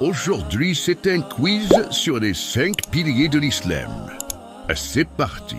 Aujourd'hui, c'est un quiz sur les 5 piliers de l'islam. C'est parti.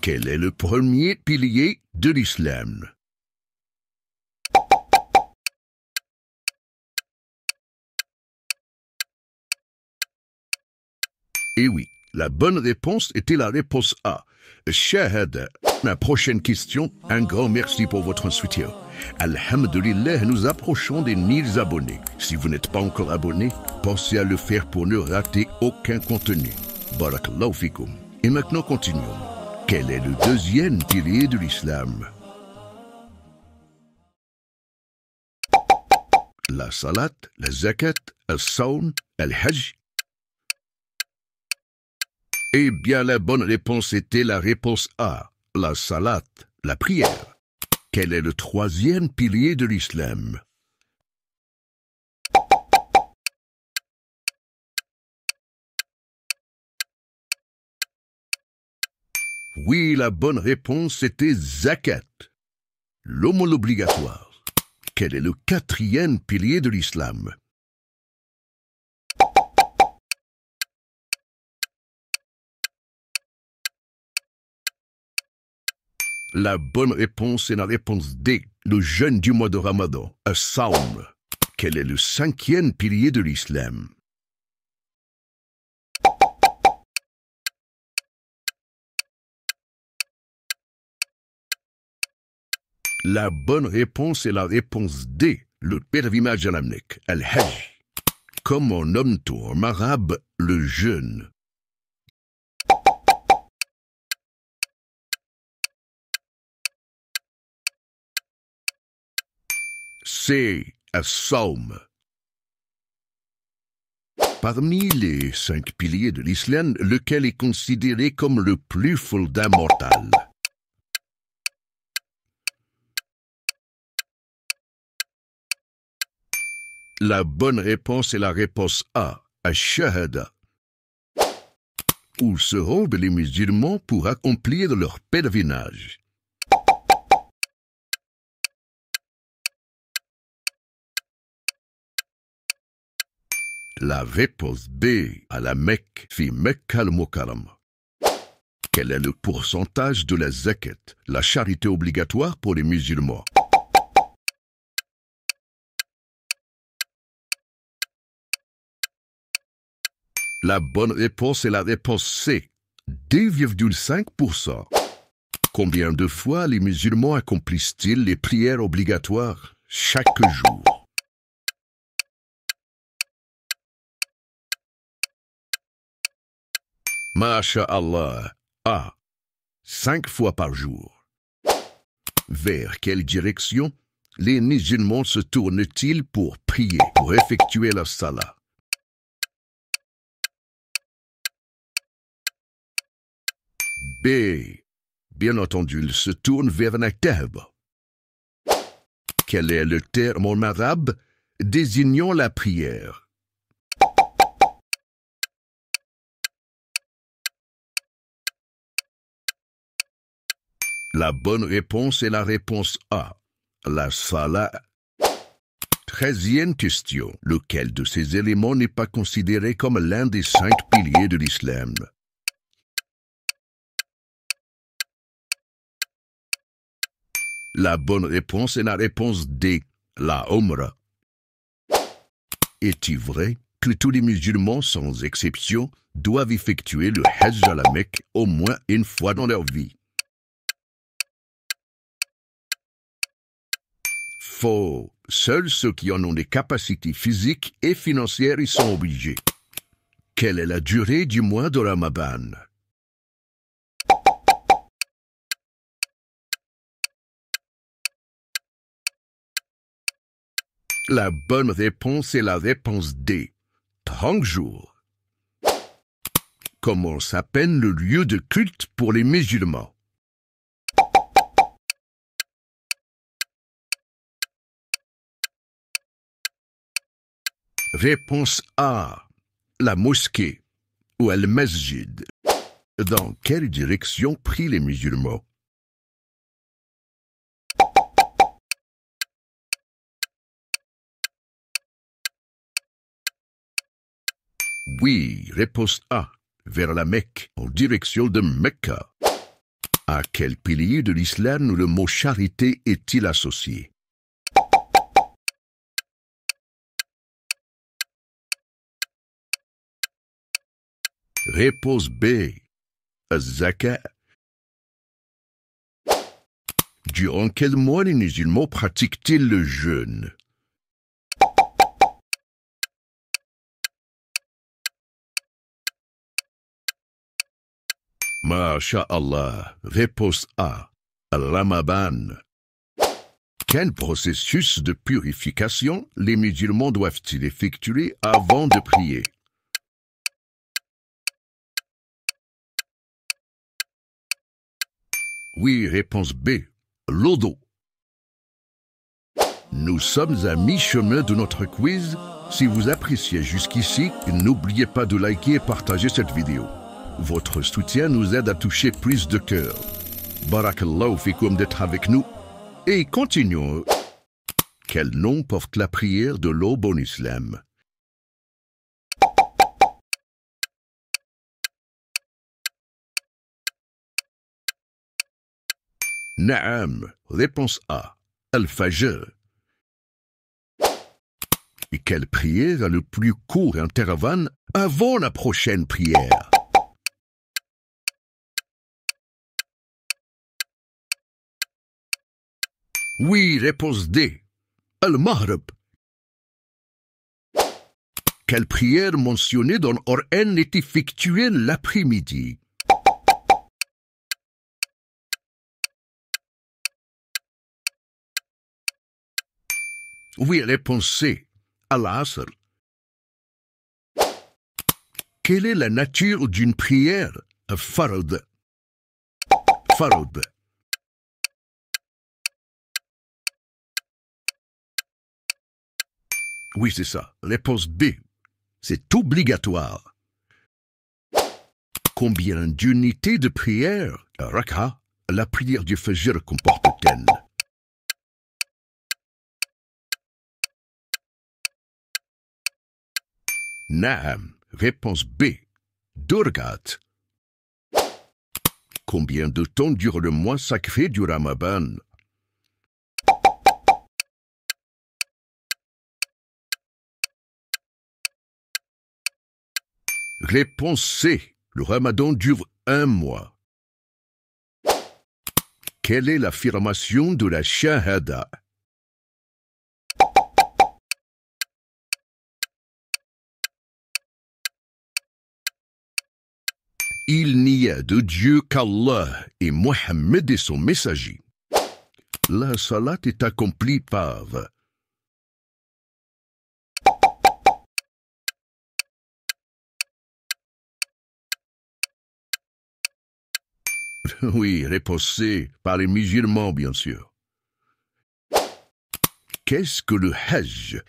Quel est le premier pilier de l'islam? Eh oui, la bonne réponse était la réponse A. Shahada. La prochaine question, un grand merci pour votre soutien. Alhamdulillah, nous approchons des 1000 abonnés. Si vous n'êtes pas encore abonné, pensez à le faire pour ne rater aucun contenu. Barakallahu fikum. Et maintenant, continuons. Quel est le deuxième pilier de l'islam? La salat, la zakat, le sawn, le hajj. Eh bien, la bonne réponse était la réponse A, la salat, la prière. Quel est le troisième pilier de l'islam? Oui, la bonne réponse était zakat, l'aumône obligatoire. Quel est le quatrième pilier de l'islam? La bonne réponse est la réponse D, le jeûne du mois de Ramadan, as-sawm. Quel est le cinquième pilier de l'islam? La bonne réponse est la réponse D, le pèlerinage à la Mecque, al-Hajj. Comment nomme-t-on en arabe le jeûne? C'est as-sawm. Parmi les 5 piliers de l'islam, lequel est considéré comme le plus fondamental? La bonne réponse est la réponse A, ash-shahada. Où se rendent les musulmans pour accomplir leur pèlerinage? La réponse B, à la Mecque, fi Mecca al-Mukarrama. Quel est le pourcentage de la zakat, la charité obligatoire pour les musulmans? La bonne réponse est la réponse C, 2,5%. Combien de fois les musulmans accomplissent-ils les prières obligatoires chaque jour? Masha'Allah. A. 5 fois par jour. Vers quelle direction les musulmans se tournent-ils pour prier, pour effectuer la salat? B. Bien entendu, ils se tournent vers la Kaaba. Quel est le terme en arabe désignant la prière? La bonne réponse est la réponse A, la salat. 13e question. Lequel de ces éléments n'est pas considéré comme l'un des 5 piliers de l'islam? La bonne réponse est la réponse D, la Umrah. Est-il vrai que tous les musulmans, sans exception, doivent effectuer le Hajj à la Mecque au moins une fois dans leur vie? Faux. Seuls ceux qui en ont des capacités physiques et financières y sont obligés. Quelle est la durée du mois de Ramadan? La bonne réponse est la réponse D, 30 jours. Comment s'appelle le lieu de culte pour les musulmans? Réponse A, la mosquée ou al-masjid. Dans quelle direction prient les musulmans? Oui, réponse A, vers la Mecque, en direction de Mecca. À quel pilier de l'islam le mot charité est-il associé? Réponse B, az-zaka. Durant quel mois les musulmans pratiquent-ils le jeûne? Masha'Allah. Réponse A, Ramadan. Quel processus de purification les musulmans doivent-ils effectuer avant de prier? Oui, réponse B, l'eau d'eau. Nous sommes à mi-chemin de notre quiz. Si vous appréciez jusqu'ici, n'oubliez pas de liker et partager cette vidéo. Votre soutien nous aide à toucher plus de cœurs. Barakallahu fikoum d'être avec nous. Et continuons. Quel nom porte la prière de l'aube en islam? Naam. Réponse A, Al-Fajr. Et quelle prière a le plus court intervalle avant la prochaine prière? Oui, réponse D, Al-Maghrib. Quelle prière mentionnée dans le Coran est effectuée l'après-midi? Oui, réponse C, Al-Asr. Quelle est la nature d'une prière? Fard. Fard. Oui, c'est ça. Réponse B. C'est obligatoire. Combien d'unités de prière, Rak'a, la prière du Fajr comporte-t-elle? Naam. Réponse B. Durgat. Combien de temps dure le mois sacré du Ramadan? Réponse C. Le Ramadan dure 1 mois. Quelle est l'affirmation de la Shahada? Il n'y a de Dieu qu'Allah et Mohammed est son messager. La salat est accomplie par oui, réponse C, par les musulmans, bien sûr. Qu'est-ce que le Hajj?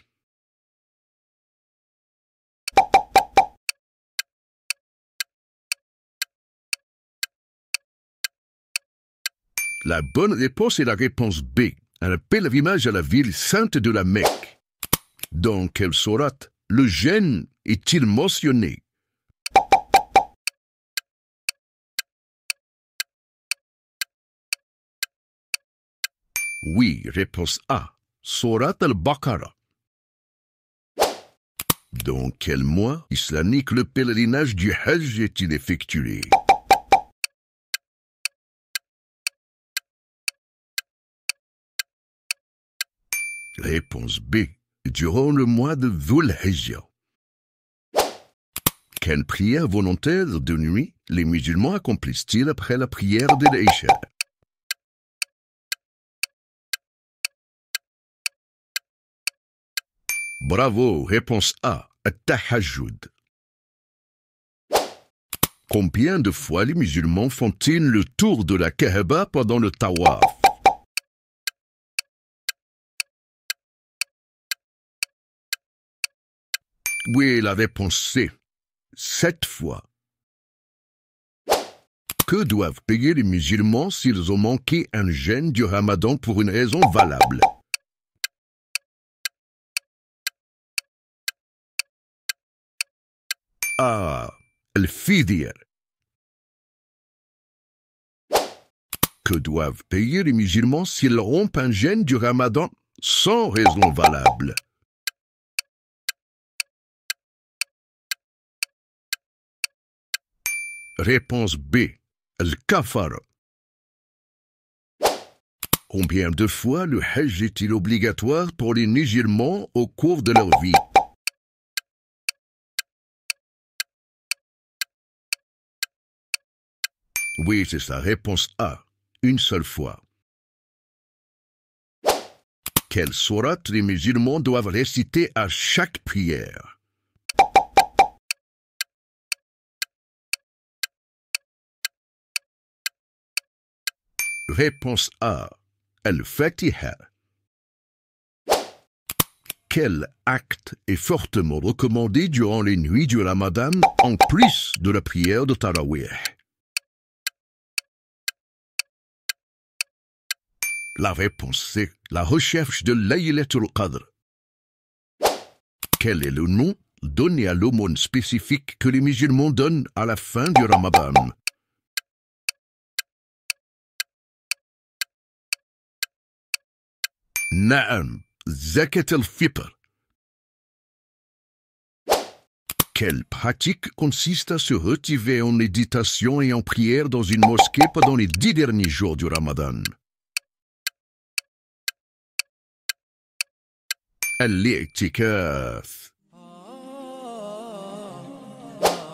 La bonne réponse est la réponse B, un pèlerinage à la ville sainte de la Mecque. Dans quelle sourate le jeûne est-il mentionné? Oui, réponse A, sourate al-Baqarah. Dans quel mois islamique le pèlerinage du Hajj est-il effectué? Réponse B, durant le mois de Dhul Hijjah. Quelle prière volontaire de nuit les musulmans accomplissent-ils après la prière de l'Isha? Bravo, réponse A, At-Tahajjud. Combien de fois les musulmans font-ils le tour de la Kaaba pendant le tawaf? Oui, la réponse C, 7 fois. Que doivent payer les musulmans s'ils ont manqué un jeûne du Ramadan pour une raison valable? A. الفدية. Que doivent payer les musulmans s'ils rompent un jeûne du Ramadan sans raison valable? Réponse B. الكفارة. Combien de fois le Hajj est-il obligatoire pour les musulmans au cours de leur vie? Oui, c'est ça. Réponse A. Une seule fois. Quelle sourate les musulmans doivent réciter à chaque prière? Réponse A. Al-Fatiha. Quel acte est fortement recommandé durant les nuits du Ramadan en plus de la prière de Tarawih? La réponse c'est la recherche de Laylatul Qadr. Quel est le nom donné à l'aumône spécifique que les musulmans donnent à la fin du Ramadan? Naam, Zakat al-Fitr. Quelle pratique consiste à se retirer en méditation et en prière dans une mosquée pendant les 10 derniers jours du Ramadan? Al-i'tikaf.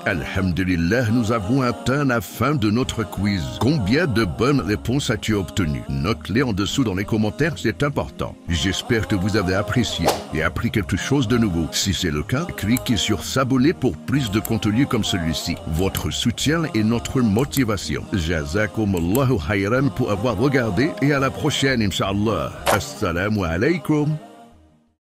Alhamdulillah, nous avons atteint la fin de notre quiz. Combien de bonnes réponses as-tu obtenues? Note-les en dessous dans les commentaires, c'est important. J'espère que vous avez apprécié et appris quelque chose de nouveau. Si c'est le cas, cliquez sur s'abonner pour plus de contenu comme celui-ci. Votre soutien est notre motivation. Jazakumullahu khayran pour avoir regardé et à la prochaine, Inch'Allah. Assalamu alaikum.